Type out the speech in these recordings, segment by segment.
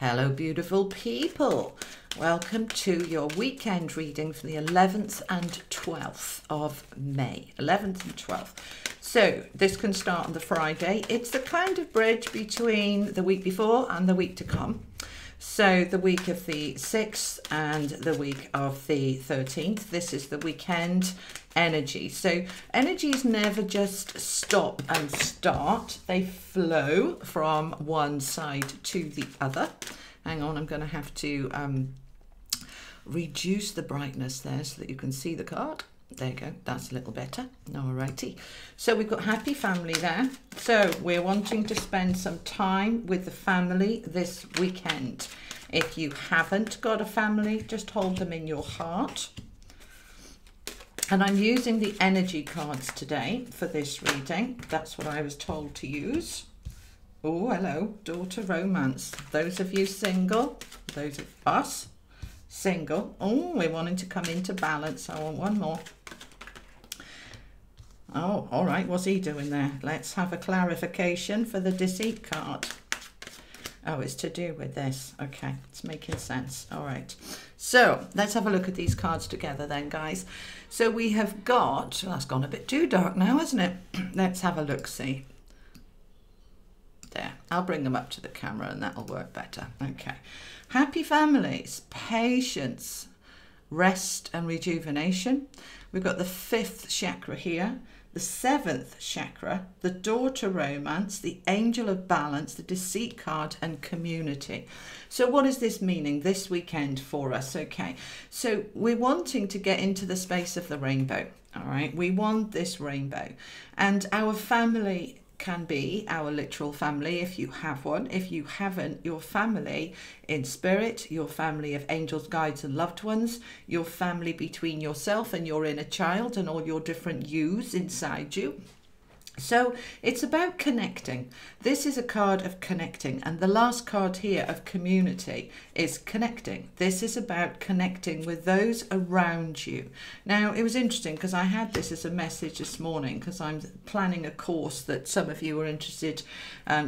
Hello, beautiful people. Welcome to your weekend reading for the 11th and 12th of May. 11th and 12th. So this can start on the Friday. It's the kind of bridge between the week before and the week to come. So the week of the 6th and the week of the 13th. This is the weekend energy. So energies never just stop and start. They flow from one side to the other. Hang on, I'm going to have to reduce the brightness there so that you can see the card. There you go, that's a little better. Alrighty. So we've got happy family there. So we're wanting to spend some time with the family this weekend. If you haven't got a family, just hold them in your heart. And I'm using the energy cards today for this reading. That's what I was told to use. Oh, hello, daughter romance. Those of you single, those of us single. Oh, we're wanting to come into balance. I want one more. Oh, all right, what's he doing there? Let's have a clarification for the deceit card. Oh, it's to do with this. Okay, it's making sense. All right. So let's have a look at these cards together then, guys. So we have got, well, that's gone a bit too dark now, hasn't it? Let's have a look, see. There, I'll bring them up to the camera and that'll work better. Okay. Happy families, patience, rest and rejuvenation. We've got the 5th chakra here, the 7th chakra, the daughter romance, the angel of balance, the deceit card and community. So what is this meaning this weekend for us? Okay, so we're wanting to get into the space of the rainbow. All right, we want this rainbow, and our family can be our literal family if you have one. If you haven't, your family in spirit, your family of angels, guides and loved ones, your family between yourself and your inner child and all your different yous inside you. So it's about connecting. This is a card of connecting, and the last card here of community is connecting. This is about connecting with those around you. Now, it was interesting because I had this as a message this morning because I'm planning a course that some of you are interested,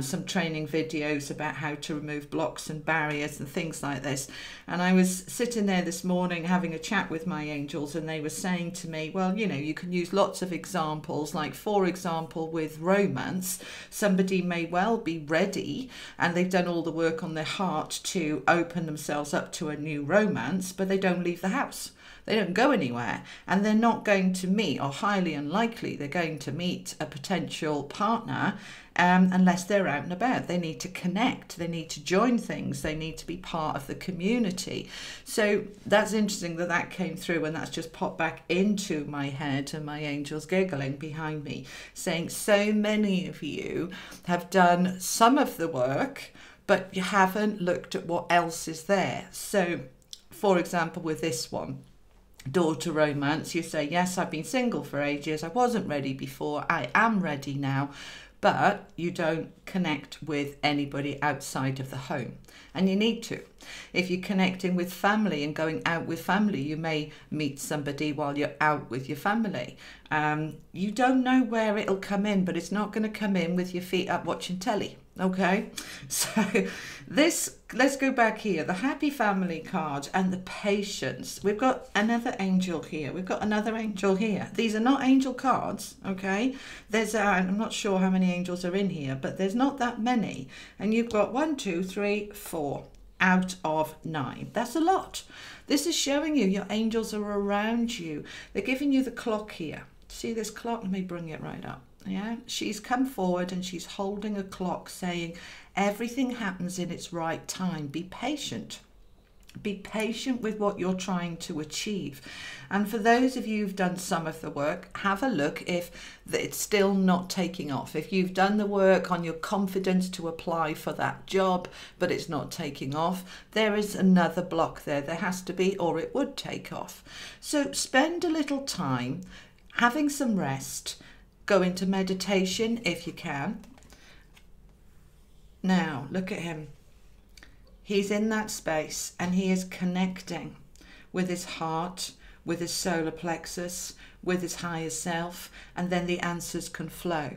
some training videos about how to remove blocks and barriers and things like this. And I was sitting there this morning having a chat with my angels, and they were saying to me, well, you know, you can use lots of examples, like for example, with romance, somebody may well be ready and they've done all the work on their heart to open themselves up to a new romance, but they don't leave the house. They don't go anywhere, and they're not going to meet, or highly unlikely they're going to meet, a potential partner unless they're out and about. They need to connect, they need to join things, they need to be part of the community. So that's interesting that that came through, and that's just popped back into my head, and my angels giggling behind me saying so many of you have done some of the work, but you haven't looked at what else is there. So for example, with this one, daughter romance, you say, yes, I've been single for ages, I wasn't ready before, I am ready now, but you don't connect with anybody outside of the home, and you need to. If you're connecting with family and going out with family, you may meet somebody while you're out with your family. You don't know where it'll come in, but it's not going to come in with your feet up watching telly. Okay, so this, let's go back here, the happy family card and the patience. We've got another angel here, we've got another angel here. These are not angel cards, okay? There's I'm not sure how many angels are in here, but there's not that many. And you've got 1, 2, 3, 4 out of 9. That's a lot. This is showing you your angels are around you. They're giving you the clock here. See this clock? Let me bring it right up. Yeah, she's come forward and she's holding a clock saying everything happens in its right time. Be patient. Be patient with what you're trying to achieve. And for those of you who've done some of the work, have a look if it's still not taking off. If you've done the work on your confidence to apply for that job, but it's not taking off, there is another block there. There has to be, or it would take off. So spend a little time having some rest. Go into meditation if you can. Now, look at him. He's in that space and he is connecting with his heart, with his solar plexus, with his higher self, and then the answers can flow.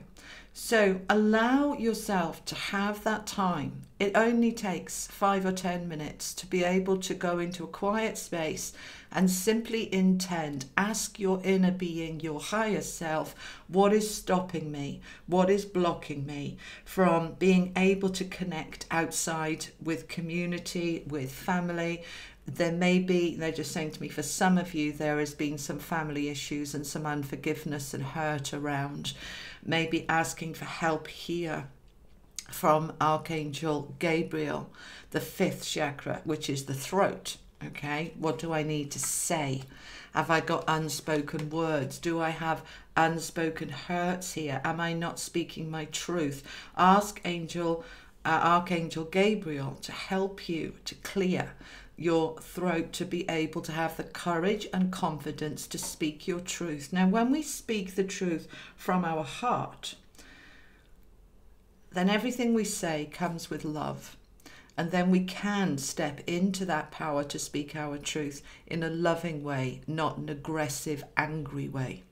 So allow yourself to have that time. It only takes 5 or 10 minutes to be able to go into a quiet space and simply intend, ask your inner being, your higher self, what is stopping me? What is blocking me from being able to connect outside with community, with family? There may be, they're just saying to me, for some of you, there has been some family issues and some unforgiveness and hurt around. Maybe asking for help here from Archangel Gabriel, the 5th chakra, which is the throat. Okay, what do I need to say? Have I got unspoken words? Do I have unspoken hurts here? Am I not speaking my truth? Ask Archangel Gabriel to help you to clear your throat, to be able to have the courage and confidence to speak your truth. Now, when we speak the truth from our heart, then everything we say comes with love. And then we can step into that power to speak our truth in a loving way, not an aggressive, angry way.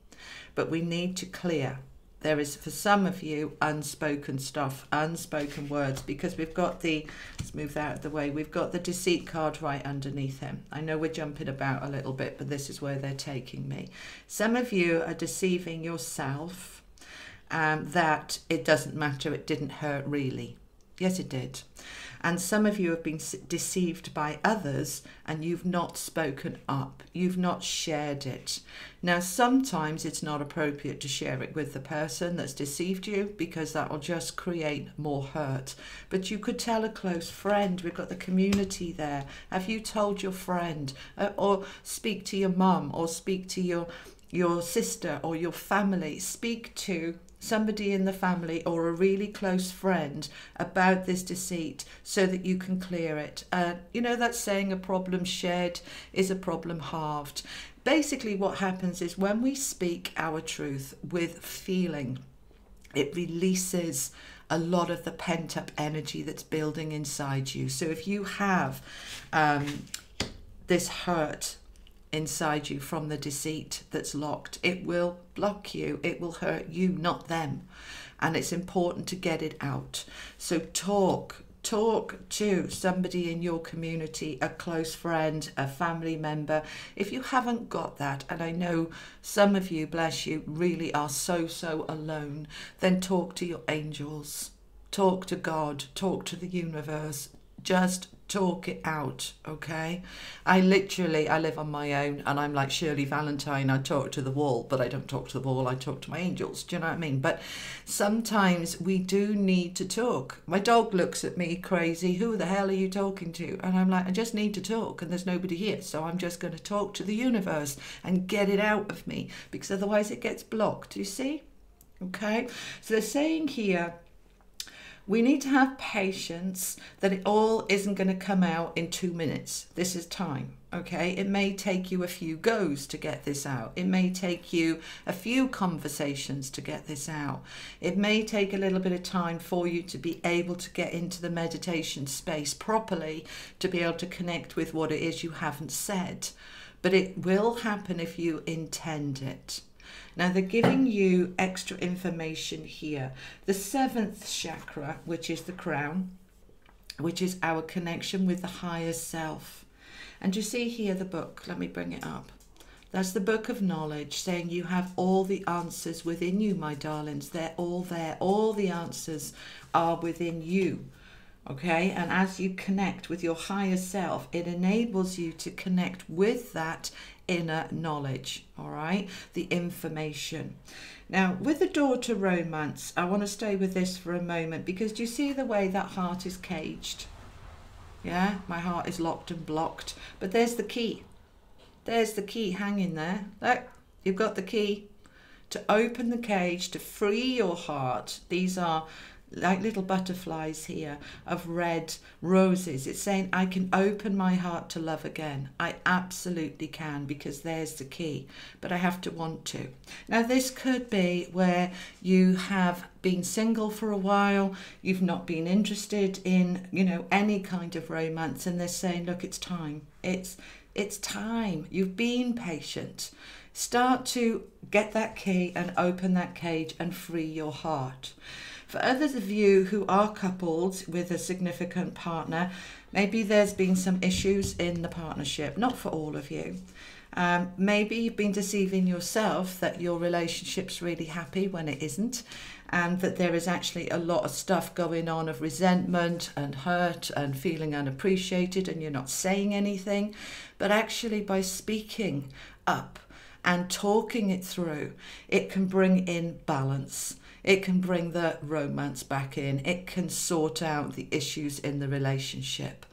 But we need to clear. There is, for some of you, unspoken stuff, unspoken words, because we've got the, let's move that out of the way, we've got the deceit card right underneath him. I know we're jumping about a little bit, but this is where they're taking me. Some of you are deceiving yourself that it doesn't matter, it didn't hurt really. Yes, it did. And some of you have been deceived by others and you've not spoken up. You've not shared it. Now, sometimes it's not appropriate to share it with the person that's deceived you because that will just create more hurt. But you could tell a close friend. We've got the community there. Have you told your friend? Or speak to your mum, or speak to your sister or your family. Speak to somebody in the family or a really close friend about this deceit so that you can clear it. You know that saying, a problem shared is a problem halved. Basically what happens is when we speak our truth with feeling, it releases a lot of the pent-up energy that's building inside you. So if you have this hurt inside you from the deceit that's locked, it will block you, it will hurt you, not them. And it's important to get it out. So talk to somebody in your community, a close friend, a family member. If you haven't got that, and I know some of you, bless you, really are so alone, then talk to your angels, talk to God, talk to the universe. Just talk it out, okay? I live on my own, and I'm like Shirley Valentine. I talk to the wall, but I don't talk to the wall, I talk to my angels. Do you know what I mean? But sometimes we do need to talk. My dog looks at me crazy. Who the hell are you talking to? And I'm like, I just need to talk, and there's nobody here, so I'm just going to talk to the universe and get it out of me, because otherwise it gets blocked. You see? Okay? So they're saying here, we need to have patience, that it all isn't going to come out in 2 minutes. This is time, okay? It may take you a few goes to get this out. It may take you a few conversations to get this out. It may take a little bit of time for you to be able to get into the meditation space properly, to be able to connect with what it is you haven't said. But it will happen if you intend it. Now they're giving you extra information here. The 7th chakra, which is the crown, which is our connection with the higher self. And you see here the book, let me bring it up. That's the book of knowledge, saying you have all the answers within you, my darlings. They're all there. All the answers are within you. Okay, and as you connect with your higher self, it enables you to connect with that inner knowledge, all right, the information. Now, with the door to romance, I want to stay with this for a moment, because do you see the way that heart is caged? Yeah, my heart is locked and blocked, but there's the key. There's the key hanging there. Look, you've got the key to open the cage, to free your heart. These are like little butterflies here of red roses. It's saying I can open my heart to love again. I absolutely can, because there's the key, but I have to want to. Now this could be where you have been single for a while, you've not been interested in, you know, any kind of romance, and they're saying, look, it's time. It's It's time. You've been patient. Start to get that key and open that cage and free your heart. For others of you who are coupled with a significant partner, maybe there's been some issues in the partnership. Not for all of you. Maybe you've been deceiving yourself that your relationship's really happy when it isn't, and that there is actually a lot of stuff going on of resentment and hurt and feeling unappreciated, and you're not saying anything. But actually, by speaking up and talking it through, it can bring in balance. It can bring the romance back in. It can sort out the issues in the relationship.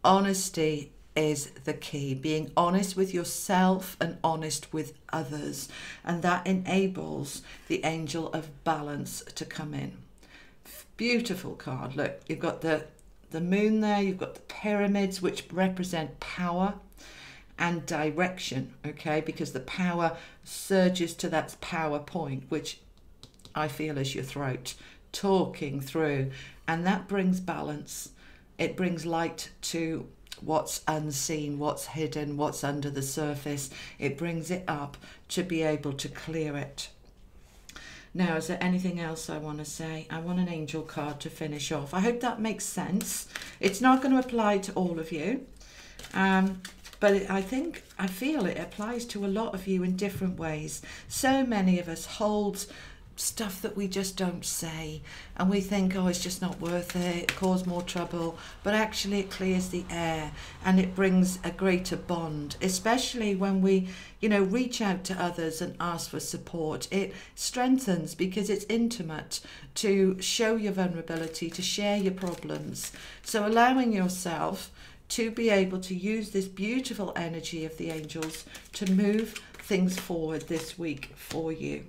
Honesty is the key. Being honest with yourself and honest with others. And that enables the angel of balance to come in. Beautiful card. Look, you've got the moon there. You've got the pyramids, which represent power and direction, okay? Because the power surges to that power point, which I feel is your throat, talking through. And that brings balance. It brings light to what's unseen, what's hidden, what's under the surface. It brings it up to be able to clear it. Now, is there anything else I want to say? I want an angel card to finish off. I hope that makes sense. It's not going to apply to all of you, but I feel it applies to a lot of you in different ways. So many of us hold stuff that we just don't say, and we think, oh, it's just not worth it, cause more trouble. But actually it clears the air and it brings a greater bond, especially when we, you know, reach out to others and ask for support. It strengthens because it's intimate, to show your vulnerability, to share your problems. So allowing yourself to be able to use this beautiful energy of the angels to move things forward this week for you.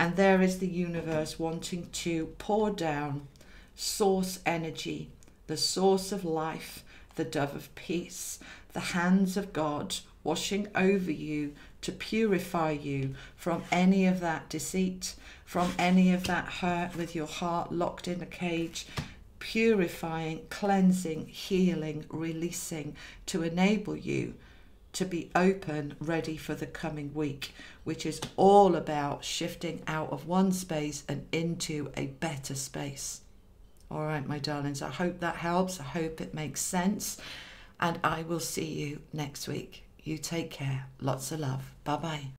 And there is the universe wanting to pour down source energy, the source of life, the dove of peace, the hands of God washing over you to purify you from any of that deceit, from any of that hurt with your heart locked in a cage, purifying, cleansing, healing, releasing, to enable you to be open, ready for the coming week, which is all about shifting out of one space and into a better space. All right, my darlings, I hope that helps. I hope it makes sense. And I will see you next week. You take care. Lots of love. Bye-bye.